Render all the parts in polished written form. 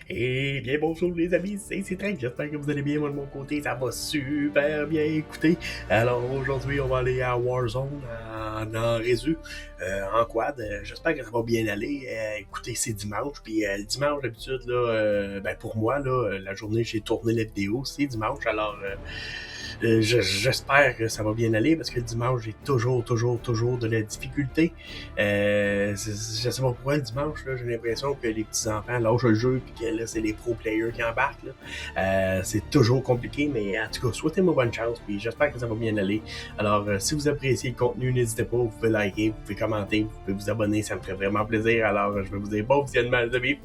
Et bien bonjour les amis, c'est Trek, j'espère que vous allez bien, moi de mon côté, ça va super bien écouter. Alors aujourd'hui on va aller à Warzone en résu, en quad, j'espère que ça va bien aller. Écoutez, c'est dimanche, puis le dimanche d'habitude, là, ben pour moi, là, la journée j'ai tourné la vidéo, c'est dimanche, alors j'espère que ça va bien aller parce que le dimanche, j'ai toujours de la difficulté. Je sais pas pourquoi le dimanche, là, j'ai l'impression que les petits-enfants lâchent le jeu et que là, c'est les pro-players qui embarquent. Là. C'est toujours compliqué, mais en tout cas, souhaitez-moi bonne chance puis j'espère que ça va bien aller. Alors, si vous appréciez le contenu, n'hésitez pas, vous pouvez liker, vous pouvez commenter, vous pouvez vous abonner, ça me ferait vraiment plaisir. Alors, je vais vous dire bon visionnement, les amis.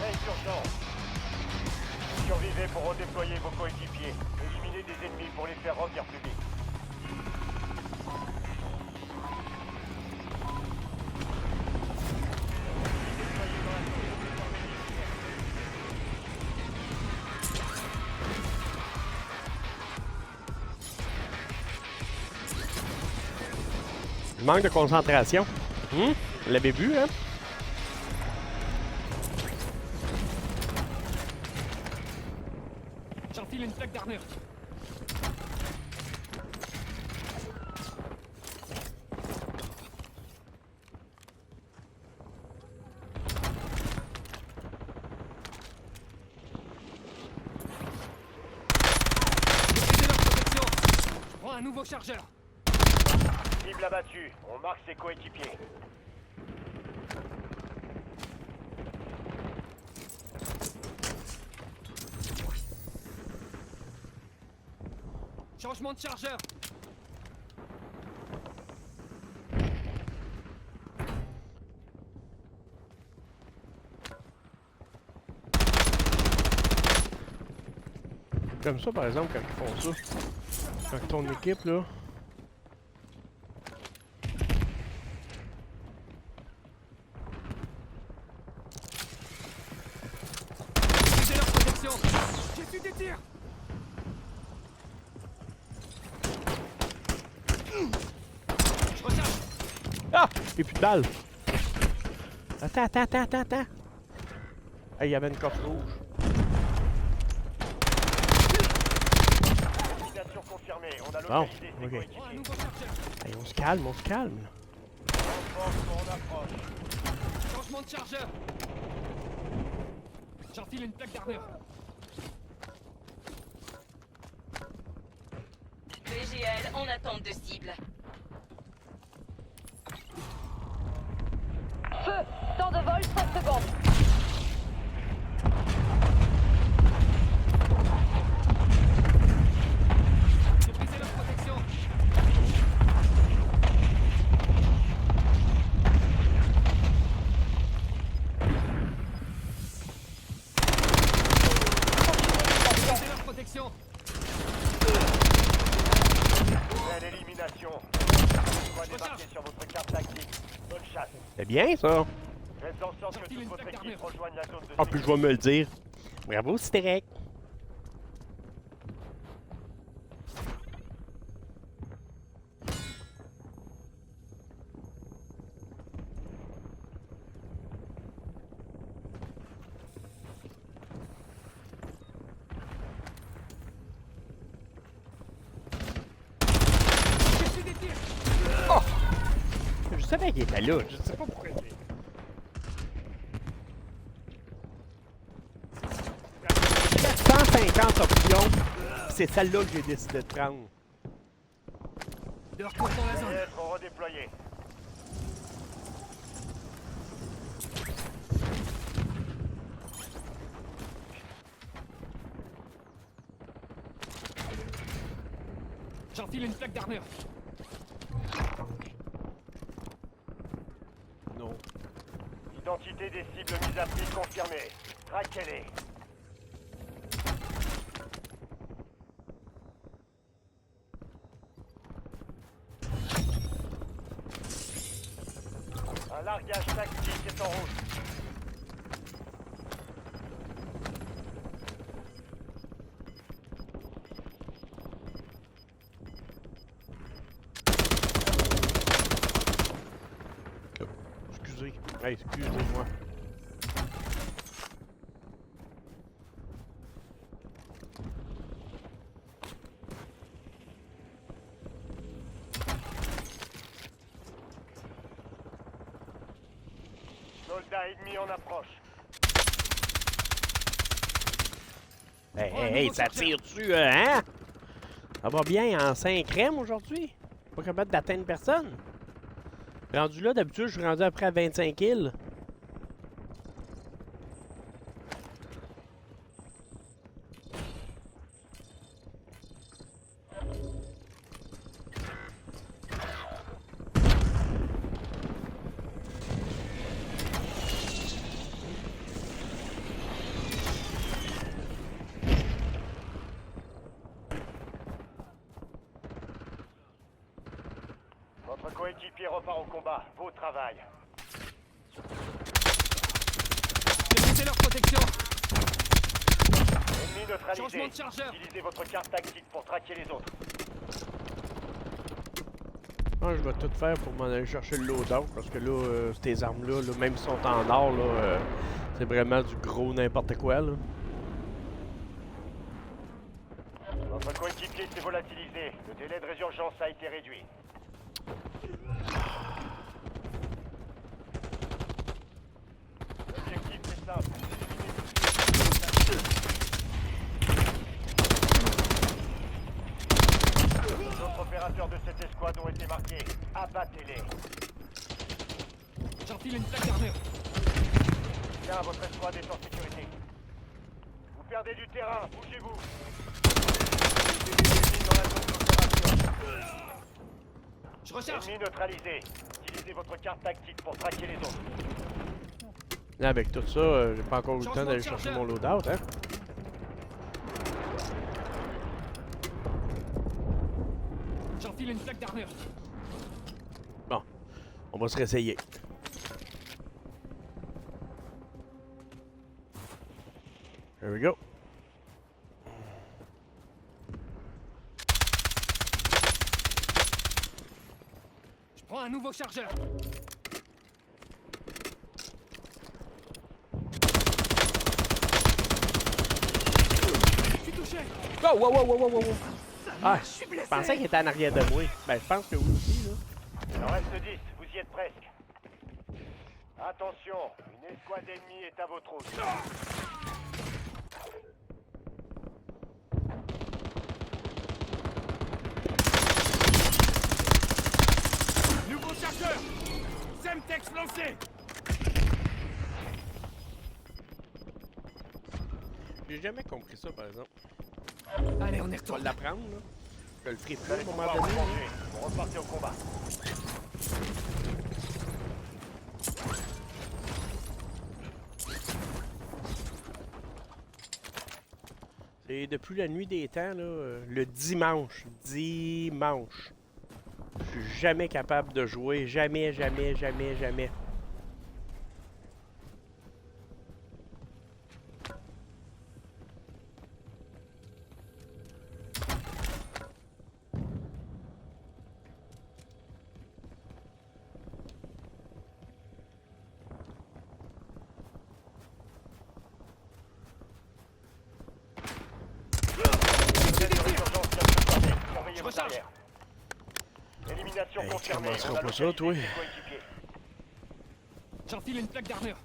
Raid d'urgence. Survivez pour redéployer vos coéquipiers. Éliminez des ennemis pour les faire revenir plus vite. Manque de concentration. Vous l'avez vu, hein? J'enfile une plaque d'armure. Maîtrisez leur protection. Je prends un nouveau chargeur. Cible abattue. On marque ses coéquipiers. Changement de chargeur. Comme ça, par exemple, quand ils font ça. Quand ton équipe, là... Maîtrisez leur protection. J'ai su des tirs. Je recharge. Ah! Et plus de balles! Attends. Hey, il y avait une coffre rouge. Élimination confirmée. On a Bon, localisé ses ok. Je prends un coéquipiers. nouveau chargeur. Hey, on se calme. Renforce on approche. Changement de chargeur. J'enfile une plaque d'armure. VGL en attente de cible. Feu! Temps de vol 5 secondes. J'ai brisé leur protection. J'ai brisé leur protection. Belle élimination. On va débarquer sur votre carte tactique. Bonne chasse. C'est bien, ça! Faites en sorte que J'enfile toute une votre plaque équipe d'armure. Ah, rejoigne la zone de puis je sécurité. vais me le dire. Bravo, Stérek! J'ai su des tirs. Je savais qu'il était là, je sais pas pourquoi. 150 options, c'est celle-là que j'ai décidé de prendre. De retour dans la zone. Allez être redéployés. J'enfile une plaque d'armure. Non. Identité des cibles mises à prix confirmée. Traquez-les. Un largage tactique est en route. Excusez. Hey, excusez-moi. Soldat ennemi en approche. Hey, ça tire dessus, hein? Ça va bien en 5 crèmes aujourd'hui? Pas capable d'atteindre personne? Rendu là, d'habitude, je suis rendu après à 25 kills. Votre coéquipier repart au combat. Beau travail. Démontez leur protection. Ennemi neutralisé. Changement de chargeur. Utilisez votre carte tactique pour traquer les autres. Je vais tout faire pour m'en aller chercher le loadout parce que là, ces armes-là, là, même si sont en or, là, c'est vraiment du gros n'importe quoi. Là. Votre coéquipier s'est volatilisé. Le délai de résurgence a été réduit. L'objectif est simple. Les autres opérateurs de cette escouade ont été marqués. Abattez-les. J'enfile une plaque d'armure. Bien, votre escouade est en sécurité. Vous perdez du terrain, bougez-vous. Ennemi dans la zone d'opération. Je recharge. Ennemi neutralisé. Utilisez votre carte tactique pour traquer les autres. Là, avec tout ça, j'ai pas encore eu le temps Changement d'aller de chercher chargeur. mon loadout, hein? J'enfile une plaque d'armure. Bon, on va se réessayer. There we go. Je prends un nouveau chargeur. Je suis touché. Wow. Ah, je pensais qu'il était en arrière de moi. Ben, je pense que oui aussi, là. Il en reste 10, vous y êtes presque. Attention, une escouade ennemie est à votre route. Nouveau chargeur. Semtex lancé. J'ai jamais compris ça, par exemple. Allez, on y Je vais retourne. l'apprendre, là. Je le ferai Vous plus à allez un moment pouvoir vous donné. venger. Vous repartez au combat. C'est depuis la nuit des temps, là, le dimanche. Dimanche. Je suis jamais capable de jouer. Jamais. Délai de résurgence vient de se former. Surveillez Je vos recharge. arrières. Élimination Hey, confirmée. commencera On a pas ça, localisé toi. ses coéquipiers. J'enfile une plaque d'armure.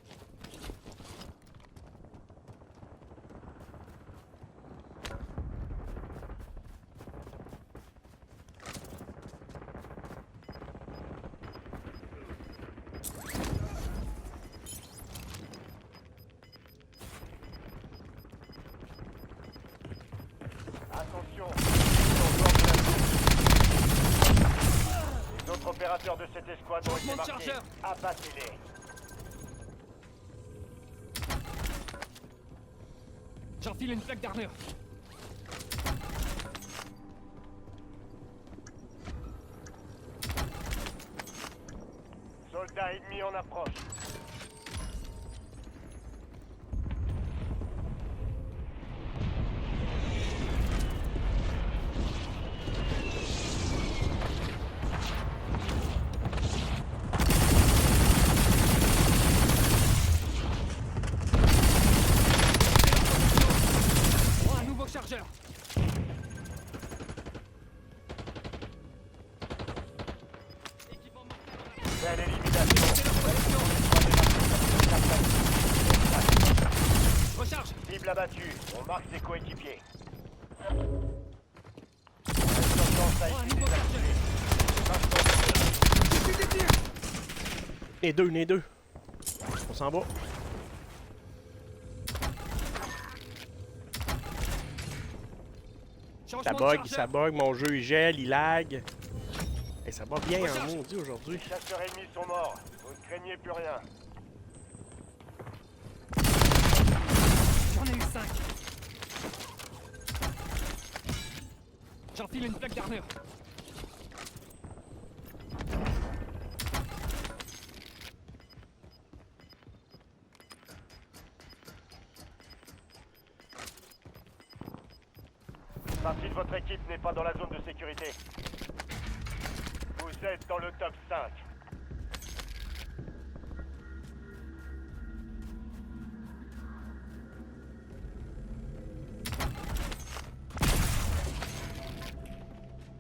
Attention. Les autres opérateurs de cette escouade ont été Changement de marqués. chargeur. Abattez-les. J'enfile une plaque d'armure. Soldats Soldat ennemi en approche. Je prends un nouveau chargeur. Belle élimination. Recharge. Cible abattue. On marque ses coéquipiers. Urgence à Prends un issue nouveau désactivée. chargeur. Les deux. On s'en va. Changement de chargeur. Ça bug, mon jeu il gèle, il lag. Et ça va bien en maudit aujourd'hui. Les chasseurs ennemis sont morts. Vous ne craignez plus rien. J'en ai eu 5. J'enfile une plaque d'armure. Une partie de votre équipe n'est pas dans la zone de sécurité. Vous êtes dans le top 5.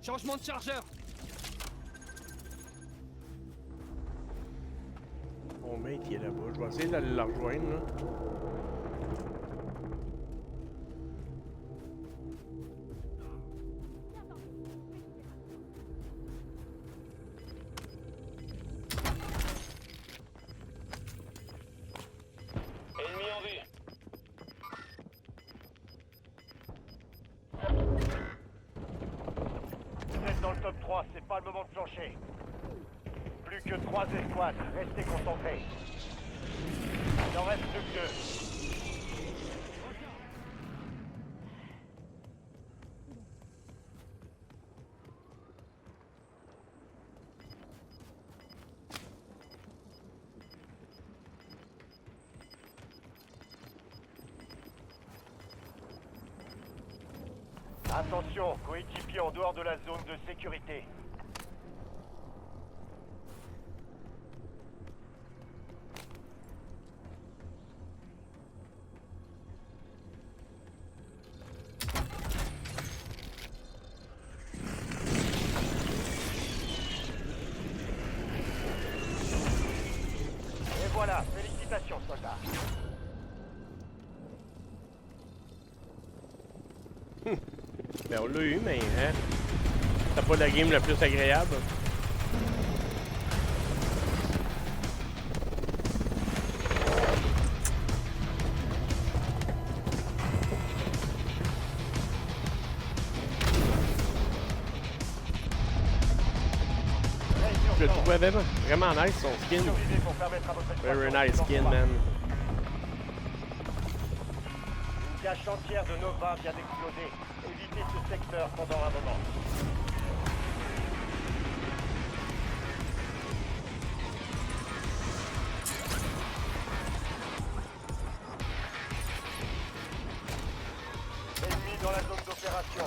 Changement de chargeur. Mon mec il est là-bas. Je vais essayer d'aller le rejoindre là. Ennemi en vue. Vous êtes dans le top 3, c'est pas le moment de flancher. Plus que 3 escouades, restez concentrés. Il en reste plus que 2. Attention, coéquipier en dehors de la zone de sécurité. Et voilà, félicitations soldats. Ben on l'a eu, mais hein. T'as pas la game la plus agréable. Je le trouvais vraiment nice son skin. Survivez pour permettre à votre Very extraction nice de skin, combat. man. Une cache entière de Nova vient d'exploser. Évitez ce secteur pendant un moment. Ennemi dans la zone d'opération.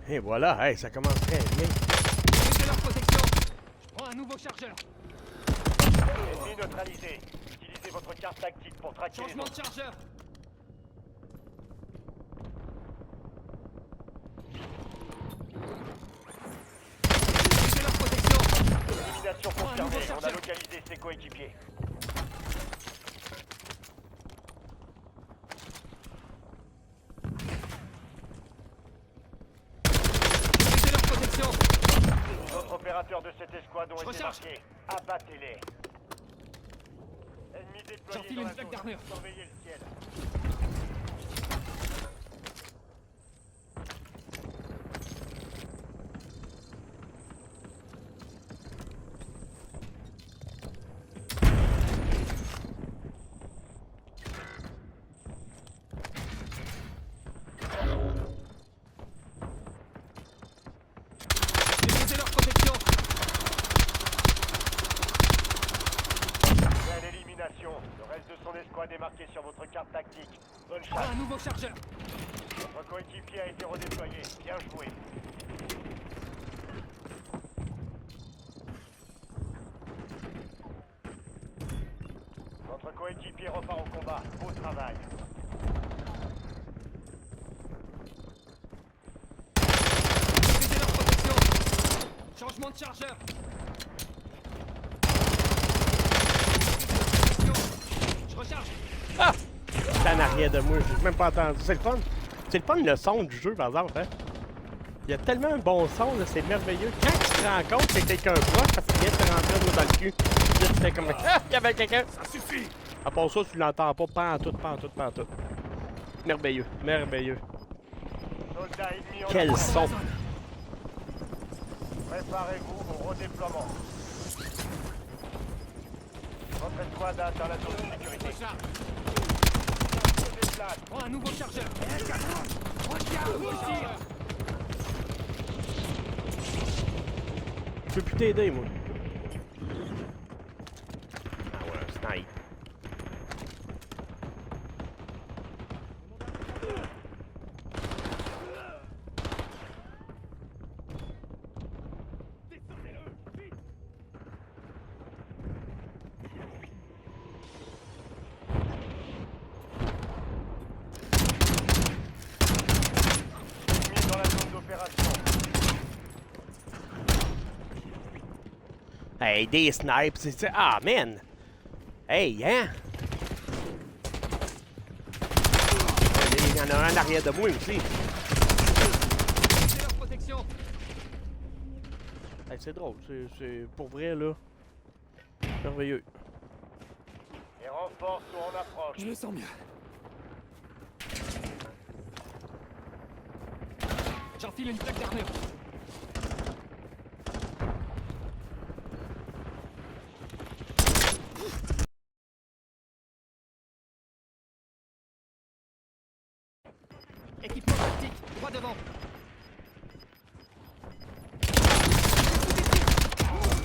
Et voilà, hey, ça commence très bien. Mettez leur protection. Je prends un nouveau chargeur. Ennemi neutralisé. Utilisez votre carte tactique pour traquer les Changement de autres. chargeur. Mettez leur protection. Élimination Prends un nouveau confirmée. On a chargeur. localisé ses coéquipiers. Mettez leur protection. Les autres opérateurs de cette escouade ont Je été recharge. marqués. Abattez-les. Ennemis déployés J'enfile dans une la plaque zone. d'armure. Surveillez le ciel. sur votre carte tactique. Bonne Je prends chance. un nouveau chargeur. Votre coéquipier a été redéployé. Bien joué. Votre coéquipier repart au combat. Beau travail. Maîtrisez leur protection. Changement de chargeur. Je recharge. Ah! C'est en arrière de moi, j'ai même pas entendu. C'est le fun. C'est le fun le son du jeu, par exemple, hein? Il y a tellement un bon son, là, c'est merveilleux. Quand tu te rends compte que quelqu'un proche, parce qu'il vient de te rentrer dans le cul, là, tu fais comme... Ah! Il y avait quelqu'un! Ça suffit. À part ça, tu l'entends pas, pantoute. Merveilleux, merveilleux. Soldats ennemis en Quel approche. son! Préparez-vous au redéploiement. Votre escouade atteint la zone de sécurité. Recharge. Se déplace. Je prends un nouveau chargeur. Regarde, retire. Je peux plus t'aider, moi. Ah ouais, un snipe. Ennemi dans la zone d'opération. Hey, des snipes, c'est... Ah, man! Hey, hein? Il y en a un en arrière de moi aussi. Maîtrisez leur protection. Hey, c'est drôle, c'est pour vrai, là. Merveilleux. Les renforts sont en approche. Je me sens mieux. J'enfile une plaque d'armure. Équipement tactique, droit devant.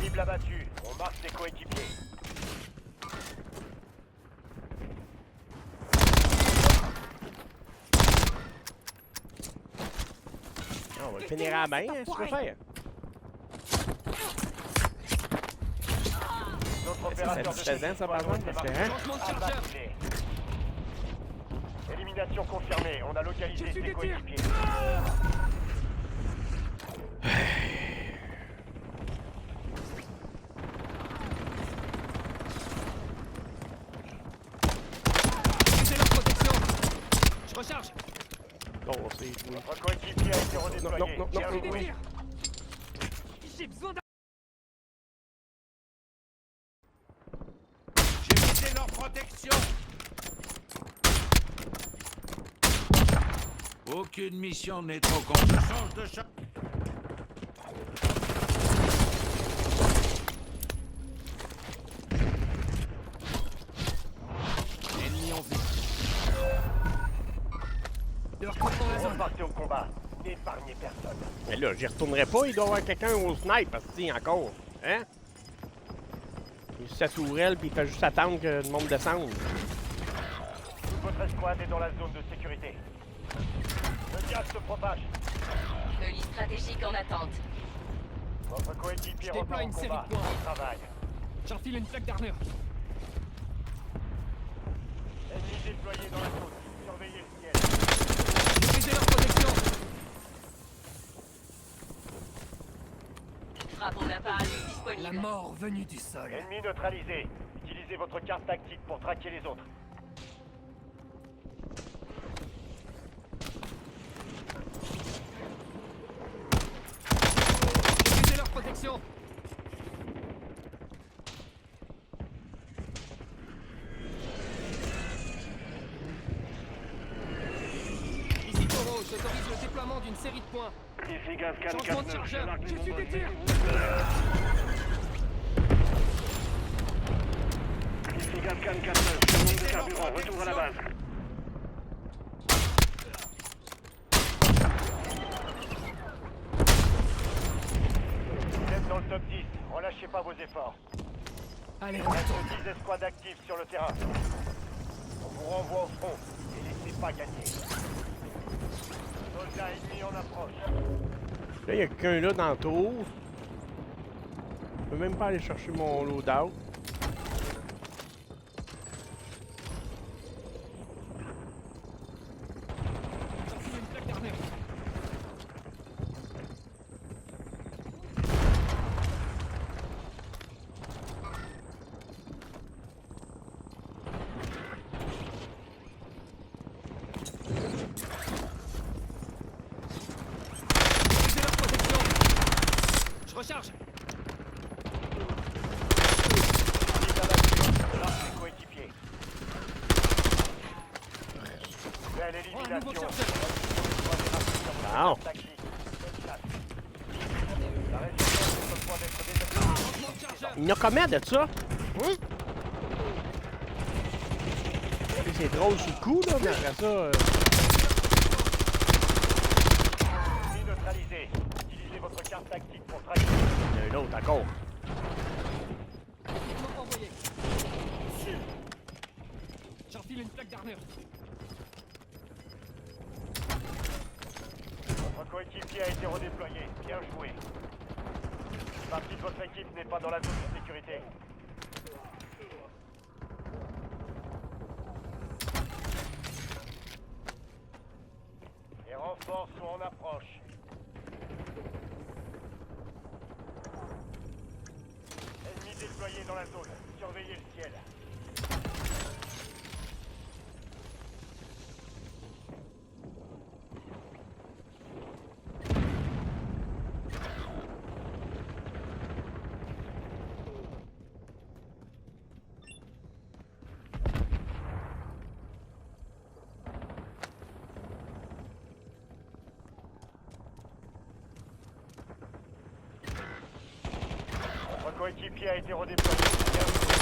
Cible abattue. On marque ses coéquipiers. Ah, on va le finir à la main, hein, ce que tu veux faire. Notre C'est opérateur de satisfaisant, ça, par exemple, parce que, hein? Changement de chargeur. Abattu. Élimination confirmée. On a localisé Je suis ses des tirs. coéquipiers. Maîtrisez leur protection. Je recharge. Non, c'est joué. Votre coéquipier a été redéployé. non, Bien non, Des joué. tirs. J'ai besoin d'un... J'ai visé leur protection. Aucune mission n'est trop con. Je change de champ. Ennemi en vue. De leur côté dans la zone. Repartez au combat. N'épargnez personne. Mais là, j'y retournerai pas, il doit y avoir quelqu'un au snipe, parce que, encore. Hein? Il est sur sa tourelle, puis il fait juste attendre que le monde descende. Toute votre escouade est dans la zone de sécurité. Le gaz se propage. Colis stratégique en attente. Votre coéquipier Je déploie repart au une série combat. de points. Bon travail. J'enfile une plaque d'armure. Ennemi déployé dans la zone. Surveillez le ciel. Maîtrisez leur protection. Frappe en apparaît La disponible. mort venue du sol. Ennemi neutralisé. Utilisez votre carte tactique pour traquer les autres. Maîtrisez leur protection. Ici Taureau, j'autorise le déploiement d'une série de points. Ici Gaz Changement de chargeur. J'ai su des tirs. Ici Gaz 49. Demande de carburant. Retour à la base. Vous êtes dans le top 10. Relâchez pas vos efforts. Allez, Il on reste retourne. 10 escouades actives sur le terrain. On vous vous renvoie au front et laissez pas gagner. Soldat ennemi en approche. Là, il y a quelqu'un là dans le tour. Je peux même pas aller chercher mon loadout. J'enfile une plaque d'armure. Utilisez leur protection. Je recharge. Lance les coéquipiers. Belle Prends un nouveau élimination. chargeur. Wow. Tactique. Bonne chasse. La résistance est au point d'être désactivée. Mon chargeur. Il y en a combien de ça? Oui? C'est drôle sur le coup, là, mais après ça... Ennemi neutralisé. Utilisez votre carte tactique pour traquer. Il y en a un autre encore. Équipement envoyé. J'enfile une plaque d'armure. Votre coéquipier a été redéployé. Bien joué. Une partie de votre équipe n'est pas dans la zone de sécurité. Les renforts sont en approche. Ennemis déployés dans la zone. Surveillez le ciel. Votre coéquipier a été redéployé. Bien joué.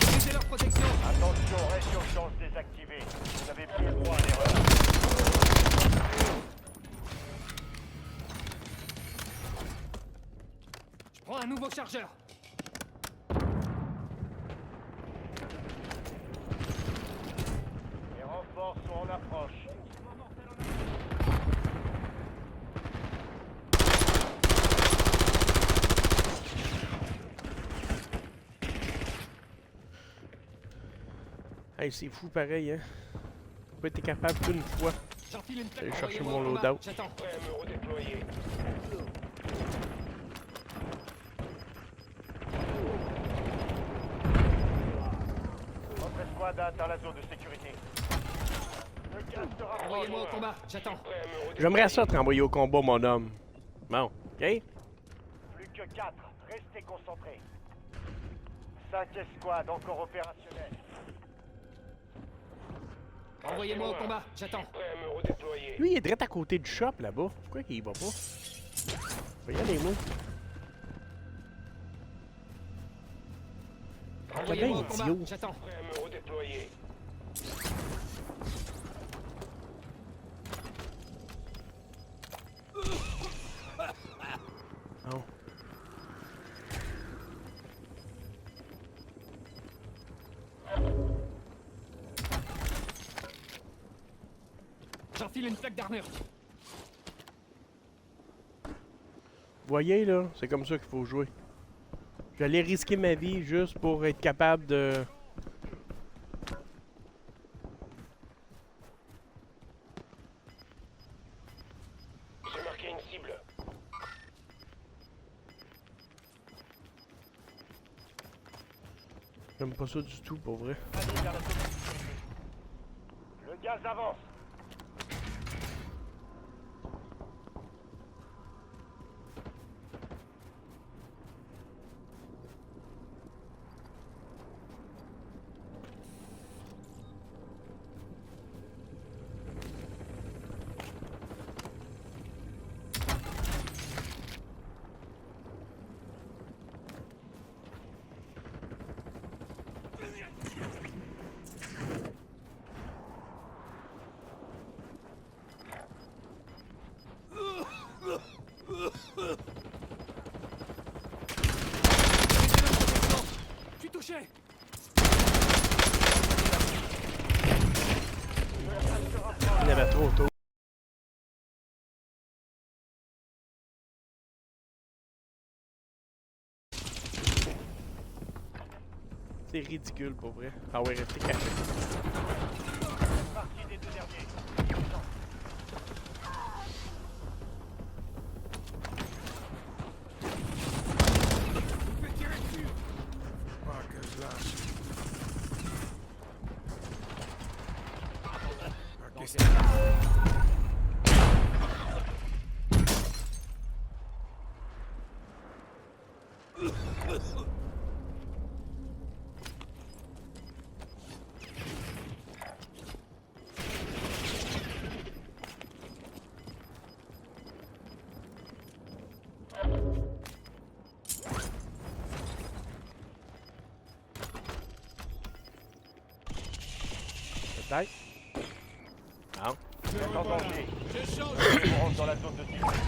Utilisez leur protection. Attention, résurgence désactivée. Vous n'avez plus le droit à l'erreur. Je prends un nouveau chargeur. Les renforts sont en approche. Hey, c'est fou pareil, hein? J'ai pas été capable qu'une fois. J'enfile une plaque. Allez chercher Envoyez-moi mon au combat. loadout. J'attends. Prêt à me redéployer. Votre escouade a atteint la zone de sécurité. Le gaz se rapproche. Envoyez-moi au combat. J'attends. J'aimerais ça te renvoyer au combat, mon homme. Bon, OK? Plus que 4. Restez concentrés. 5 escouades encore opérationnelles. Envoyez-moi au combat. J'attends. Lui, il est direct à côté du shop, là-bas. Pourquoi qu'il y va pas? Faut y aller, moi. Envoyez-moi au bien combat. idiot. J'attends. Non. J'enfile une plaque d'armure. Vous voyez, là, c'est comme ça qu'il faut jouer. J'allais risquer ma vie juste pour être capable de... J'ai marqué une cible. J'aime pas ça du tout, pour vrai. Allez vers la zone de sécurité. Le gaz avance. trop tôt. C'est ridicule pour vrai. Ah ouais, restez caché. Partie des deux derniers. Peut-être. Non. Vous êtes en danger. Je change. On rentre dans la zone de sécurité.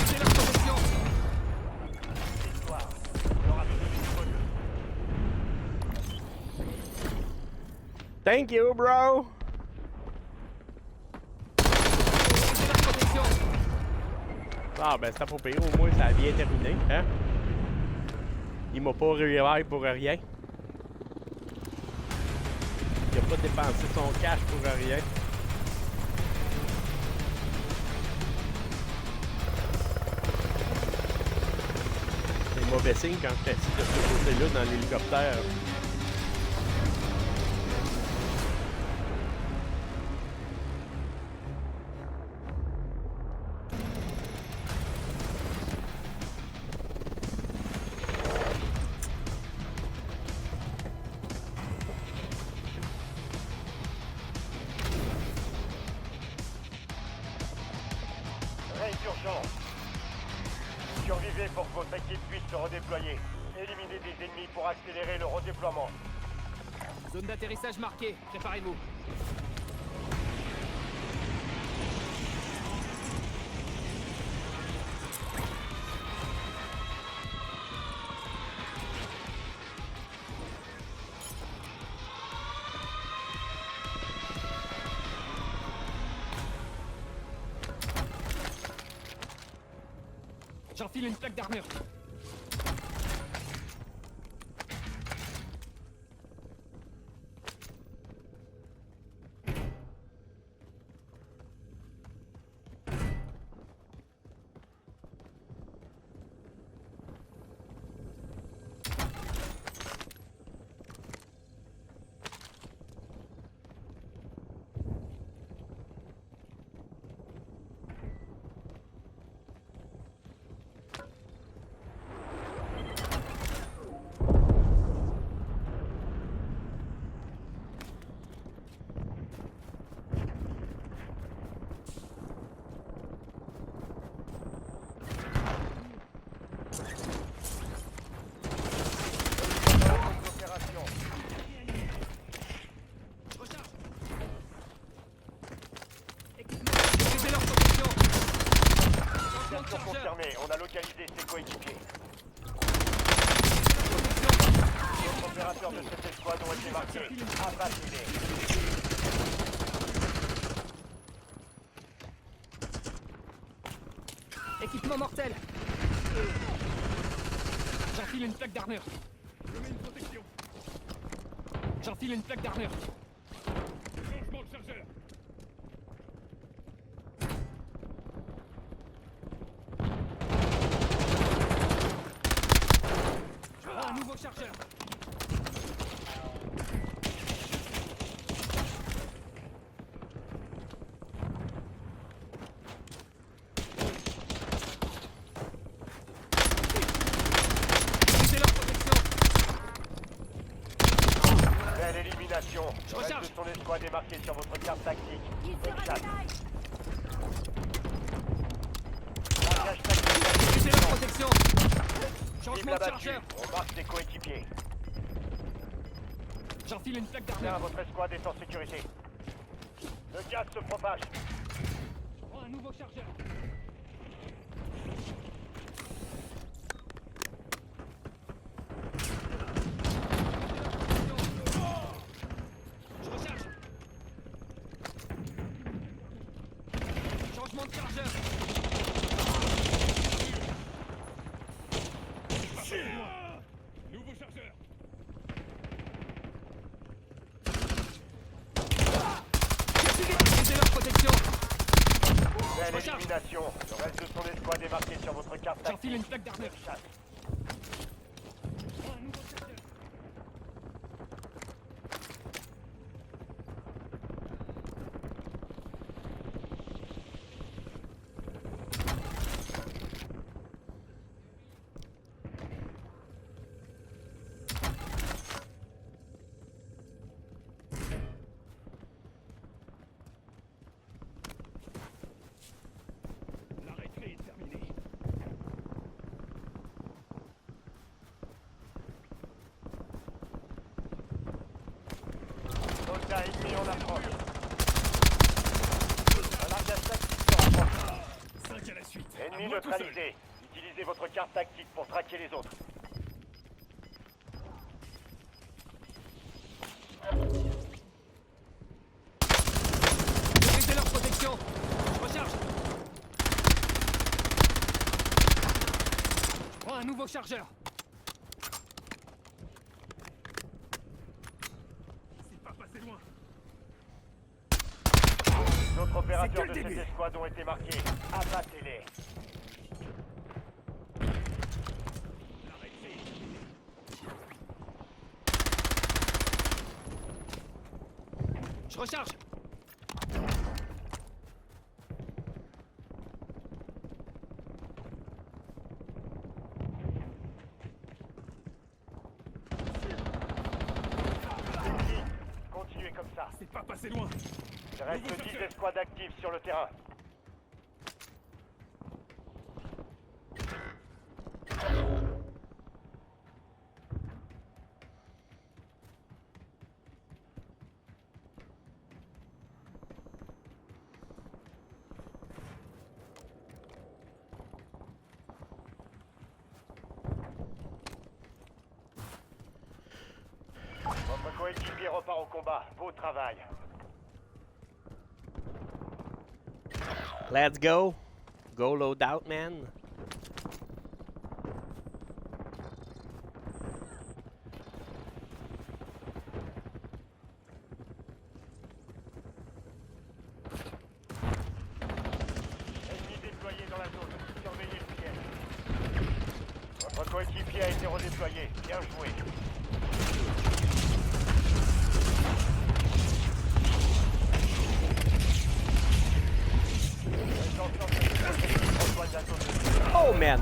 C'est la protection. Victoire. On aura besoin d'une bonne. Thank you, bro! C'est la protection. Ah, ben, c'était pas pire. Au moins, ça a bien terminé, hein? Il m'a pas revive pour rien. Il a pas dépensé son cash pour rien. C'est mauvais signe quand je suis assis de ce côté-là dans l'hélicoptère. Raid d'urgence. Survivez pour que votre équipe puisse se redéployer. Éliminez des ennemis pour accélérer le redéploiement. Zone d'atterrissage marquée. Préparez-vous. J'enfile une plaque d'armure. Opération. Utilisez leur protection. Changement de Mission chargeur. confirmée. On a localisé ses coéquipiers. Les opérateurs de cette escouade ont été marqués. Abattez-les. Équipement mortel. J'enfile une plaque d'armure. Je mets une protection. J'enfile une plaque d'armure. Changement de chargeur. Un nouveau chargeur. C'est leur protection. Belle élimination. Je Le reste recharge. de son escouade est marqué sur votre carte tactique. Exact. Marquage tactique. C'est leur protection. Cible Changement de abattue. chargeur. On marque des coéquipiers. J'enfile une plaque Bien, d'armure. votre escouade est en sécurité. Le gaz se propage. Prends un nouveau chargeur. Je recharge. Changement de chargeur. Nouveau chargeur. Utilisez leur protection. Belle recharge. élimination. Le reste de son escouade est marqué sur votre carte J'enfile tactique. une plaque d'armure. Chasse. Prends un nouveau chargeur. La récré est terminée. Soldat ennemi en approche. Un largage tactique se rapproche. 5 à la suite. À Ennemi moi tout seul. neutralisé. Utilisez votre carte tactique pour traquer les autres. Maîtrisez leur protection. Je recharge. Prends un nouveau chargeur. C'est pas passé loin. D'autres opérateurs que de le cette début. escouade ont été marqués. Abattez-les. La récré. Je recharge. Continuez comme ça. C'est pas passé loin. Il reste 10 escouades actives sur le terrain. Votre coéquipier repart au combat. Beau travail. Let's go. Go load out, man. Ennemi déployé dans la zone. Surveillez le piège. Votre coéquipier a été redéployé. Bien joué. Rejoignez la zone de Oh, man.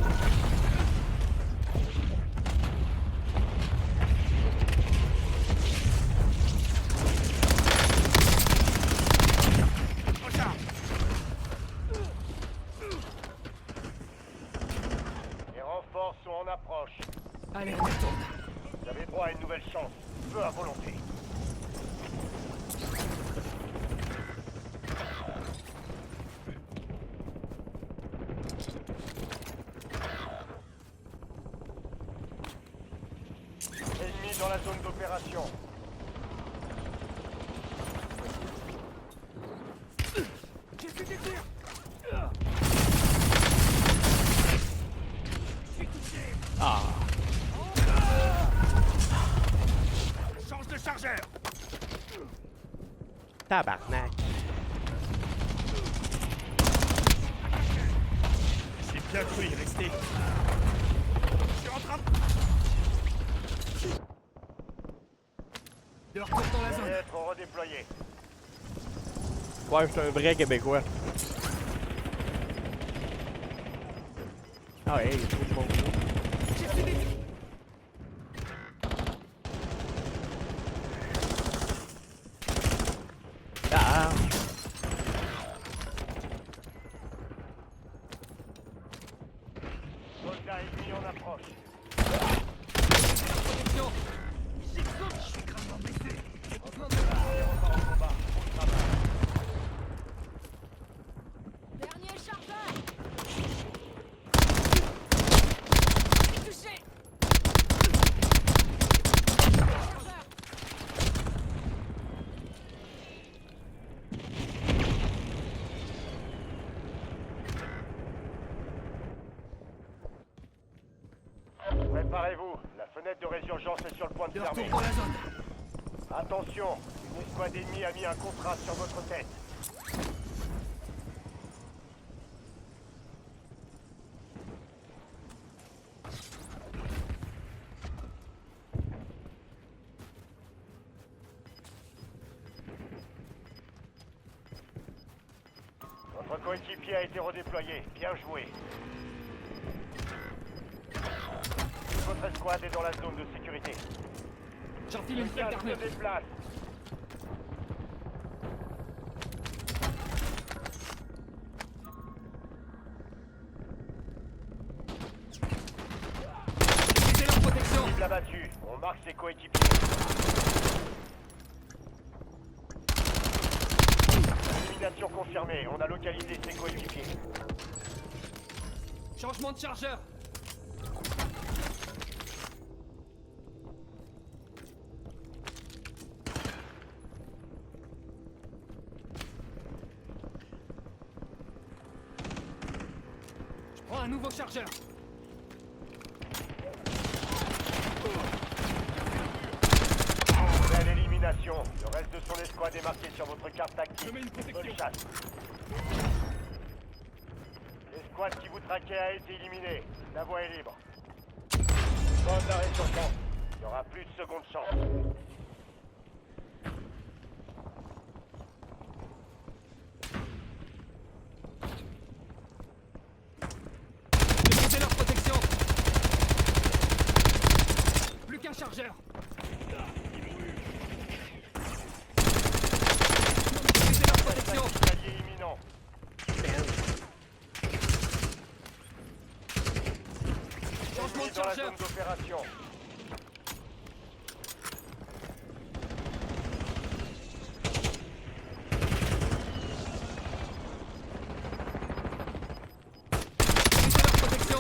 Les renforts sont en approche. Allez, on retourne. Vous avez droit à une nouvelle chance. Feu à volonté. Ennemi dans la zone d'opération. J'ai vu des tirs. Ah. Change de chargeur. Tabarnak. J'ai bien cru y rester. Je suis en train de retour dans la Vous zone. allez être redéployé. Ouais, je suis un vrai Québécois. Ah, hey, c'est trop bon. J'ai vu des tirs. Ah. Soldat ennemi en approche. Protection. Je suis gravement blessé. Repart au combat. Bon travail. Préparez-vous, la fenêtre de résurgence est sur le point de De retour fermer. dans la zone. Attention, une escouade ennemie a mis un contrat sur votre tête. Votre coéquipier a été redéployé. Bien joué. Votre escouade est dans la zone de sécurité. J'enfile une plaque Gaz se d'armure. déplace. Utilisez leur protection. Cible abattue. On marque ses coéquipiers. Élimination confirmée. On a localisé ses coéquipiers. Changement de chargeur. Je prends un nouveau chargeur. Belle élimination. Le reste de son escouade est marqué sur votre carte tactique. Je mets une protection. Bonne chasse. L'escouade qui vous traquait a été éliminée. La voie est libre. Bonne la résurgence. Il n'y aura plus de seconde chance. Utilisez leur protection. Plus qu'un chargeur. Utilisez leur protection. Escalier imminent. Changement Ennemi de dans la chargeur. zone d'opération. Utilisez leur protection.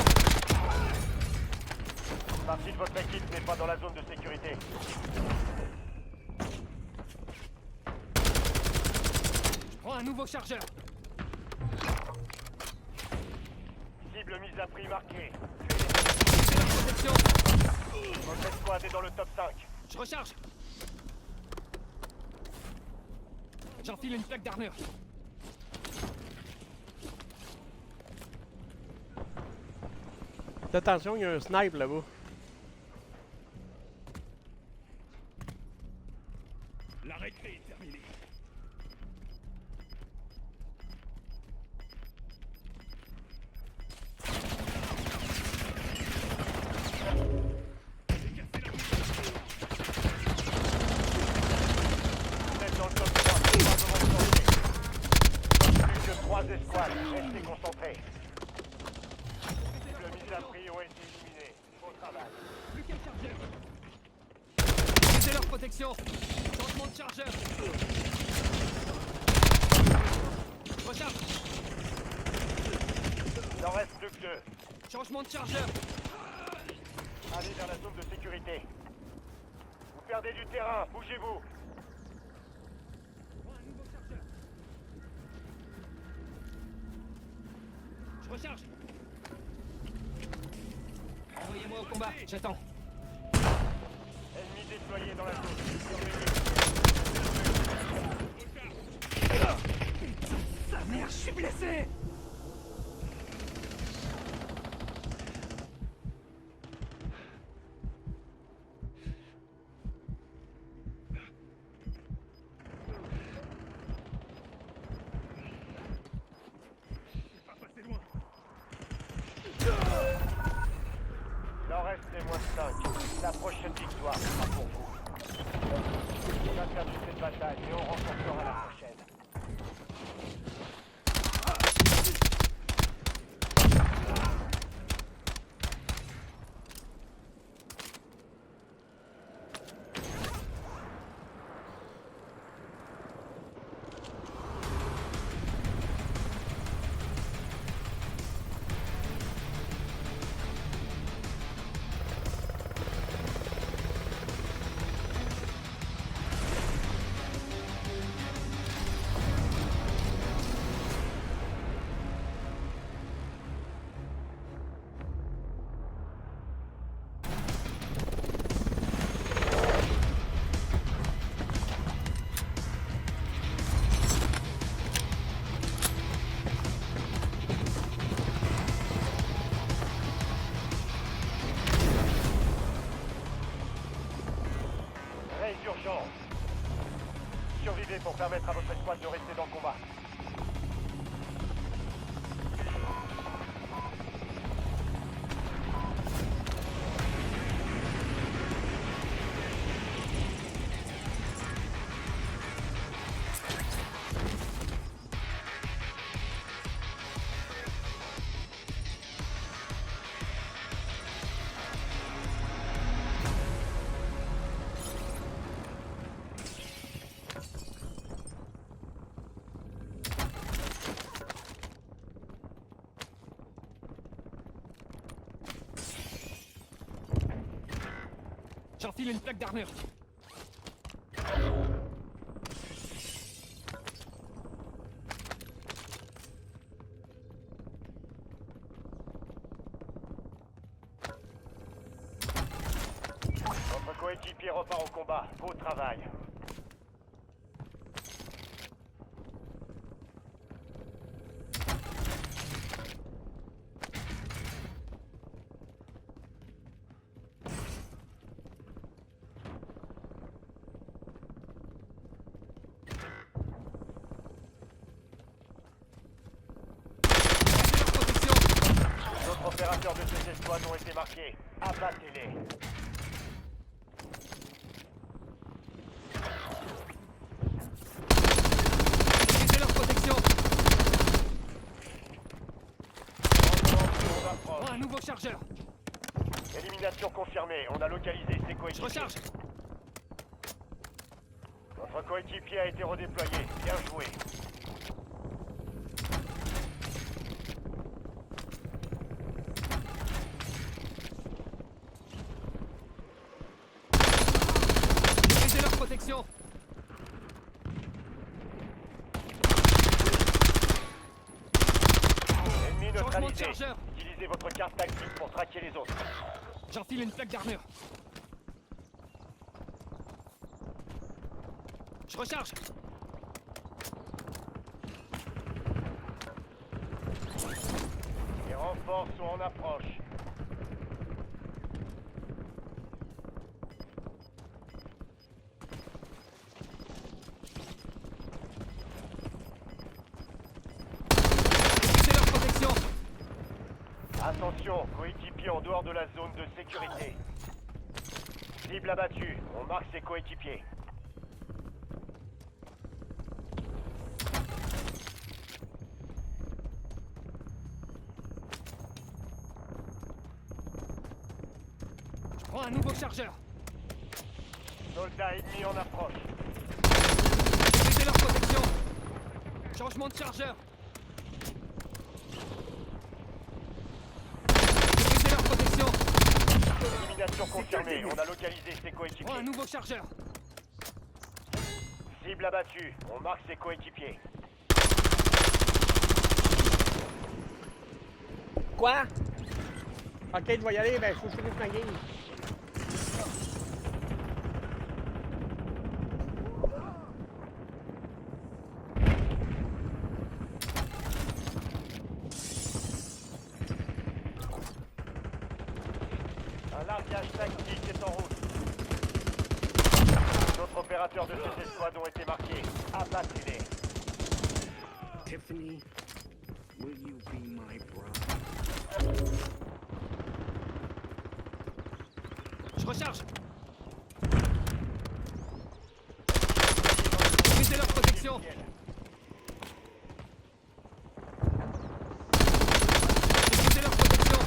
Une partie de votre équipe n'est pas dans la zone de sécurité. Je prends un nouveau chargeur. Cible mise à prix marquée. Utilisez leur protection. Votre escouade est dans le top 5. Je recharge. J'enfile une plaque d'armure. Fais attention, il y a un snipe là-bas. La récré est terminée. Vous êtes dans le top 3. Pas de remonter. Plus que 3 escouades. Restez concentrés. Cible mise à prix ont été éliminés. Bon travail. Plus qu'un chargeur. Utilisez leur protection. Changement de chargeur. Recharge. Il n'en reste plus que 2. Changement de chargeur. Allez vers la zone de sécurité. Vous perdez du terrain. Bougez-vous. Prends un nouveau chargeur. Je recharge. Envoyez-moi au combat. J'attends. Ennemi déployé dans la zone. Surveillez. Sa mère, je suis blessé. Il en reste moins de 5. La prochaine victoire sera pour vous. On a perdu cette bataille, mais on remportera la prochaine. neutralisés pour permettre à votre escouade de rester dans le combat. J'enfile une plaque d'armure. Votre coéquipier repart au combat. Beau travail. D'autres opérateurs de ces escouades ont été marqués. Abattez-les. Utilisez leur protection. On approche. Un nouveau chargeur. Élimination confirmée. On a localisé ses Je coéquipiers. recharge. Votre coéquipier a été redéployé. Bien joué. Utilisez leur protection. Ennemi Changement de neutralisé. chargeur. Utilisez votre carte tactique pour traquer les autres. J'enfile une plaque d'armure. Je recharge. Les renforts sont en approche. Utilisez leur protection. Attention, coéquipier en dehors de la zone de sécurité. Cible abattue. On marque ses coéquipiers. Je prends un nouveau chargeur. Soldats ennemis en approche. Utilisez leur protection. Changement de chargeur. Utilisez leur protection. Élimination confirmée. On a localisé ses Je prends un coéquipiers. nouveau chargeur. Cible abattue. On marque ses coéquipiers. Quoi? Ok, je vais y aller, ben, faut que je finisse ma game. Un largage tactique est en route. D'autres opérateurs de ces escouades ont été marqués. Abattez-les. Tiffany, will you be my bride? Je recharge. Utilisez leur protection. Utilisez leur protection.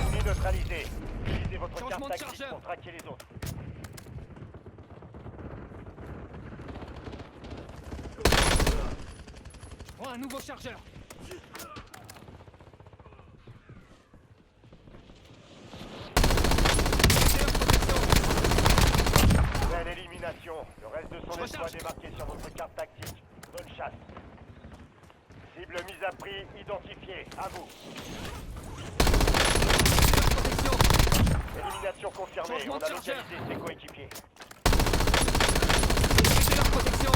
Ennemi neutralisé. Utilisez votre Changement carte de tactique chargeur. pour traquer les autres. Je prends un nouveau chargeur. Utilisez leur protection. Belle élimination. Le reste de son Je escouade recharge. est marqué sur votre carte tactique. Bonne chasse. Cible mise à prix identifiée. À vous. Utilisez leur protection. Élimination confirmée. Changement On de a chargeur. localisé ses coéquipiers. Utilisez leur protection.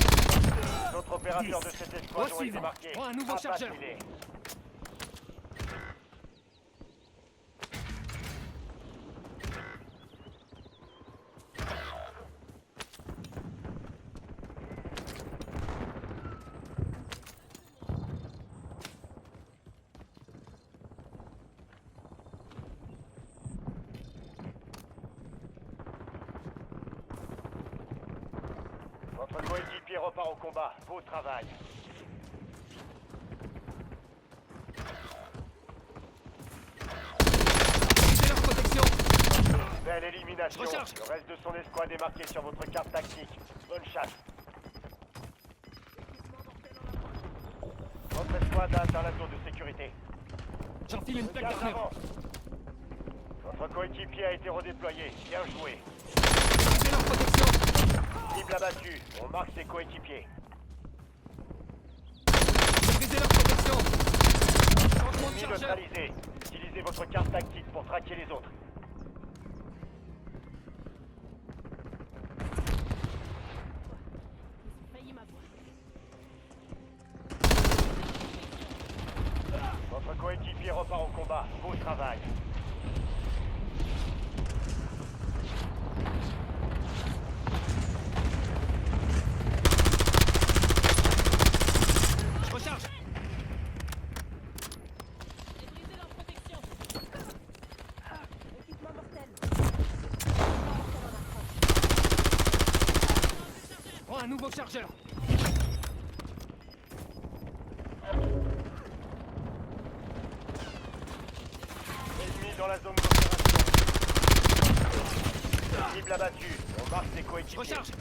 D'autres opérateurs de cette escouade ont été Suivant. marqués. Prends un nouveau chargeur. Abattez-les. Votre coéquipier repart au combat. Beau travail. Brisez leur protection. Belle élimination. Recharge. Le reste de son escouade est marqué sur votre carte tactique. Bonne chasse. Votre escouade a atteint la zone de sécurité. J'enfile une Le plaque gaz d'armure. avance. Votre coéquipier a été redéployé. Bien joué. Brisez leur protection. Cible abattue. On marque ses coéquipiers. Brisez leur protection. Changement de Ennemi chargeur. neutralisé. Utilisez votre carte tactique pour traquer les autres. Votre coéquipier repart au combat. Beau travail. Recharge. Prends un nouveau chargeur. Ennemi dans la zone d'opération. Cible abattue. On marque ses coéquipiers. Recharge.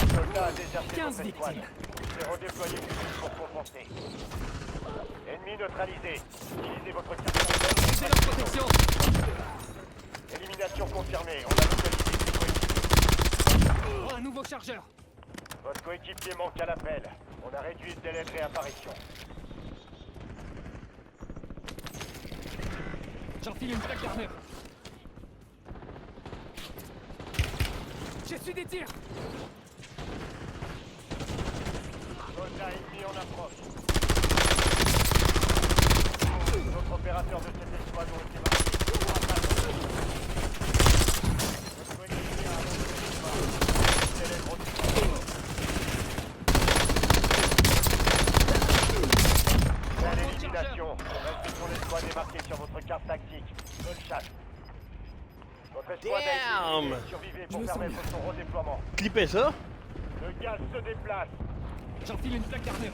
Le soldat a déserté 15 votre escouade. victimes. C'est redéployé plus vite pour compenser. Ennemi neutralisé. Utilisez votre carte. Brisez leur protection. Élimination confirmée. On a localisé ses coéquipiers. Prends un nouveau chargeur. Votre coéquipier manque à l'appel. On a réduit le délai de réapparition. J'enfile une plaque d'armure. J'ai su des tirs. Soldat ennemi en approche. D'autres opérateurs de cette escouade ont été marqués. Votre coéquipier a abandonné l'espace. Délai de retour. Belle élimination. Le reste de son escouade est marqué sur votre carte tactique. Bonne chasse. Votre escouade a été Damn. éliminée. Survivez pour permettre son redéploiement. Clippez ça. Le gaz se déplace. J'enfile une plaque d'armure.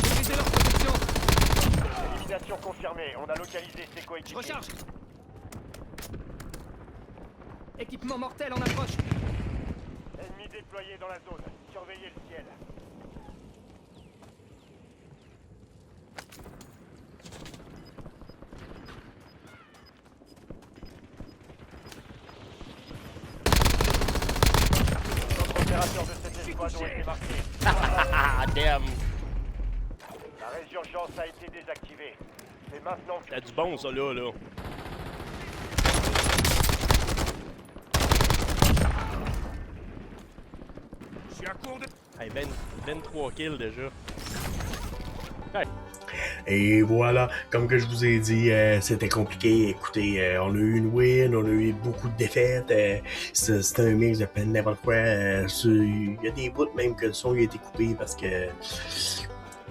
Brisez leur protection. Élimination confirmée. On a localisé ses coéquipiers. Recharge. Équipement mortel en approche. Ennemi déployé dans la zone. Surveillez le ciel. D'autres opérateurs de cette escouade ont été marqués. Ah, damn. La résurgence a été désactivée. C'est maintenant que... T'as du bon, ça, là. Je suis à court de... Hey, 23 kills déjà. Hey. Et voilà, comme que je vous ai dit, c'était compliqué. Écoutez, on a eu une win, on a eu beaucoup de défaites. C'était un mix de peine n'importe quoi. Il y a des bouts même que le son a été coupé parce que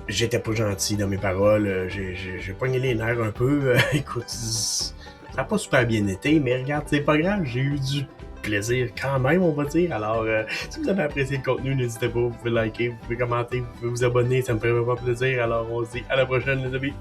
j'étais pas gentil dans mes paroles. J'ai pogné les nerfs un peu. Écoute, ça n'a pas super bien été, mais regarde, c'est pas grave. J'ai eu du plaisir quand même, on va dire. Alors, si vous avez apprécié le contenu, n'hésitez pas, vous pouvez liker, vous pouvez commenter, vous pouvez vous abonner, ça me ferait vraiment plaisir. Alors, on se dit à la prochaine, les amis.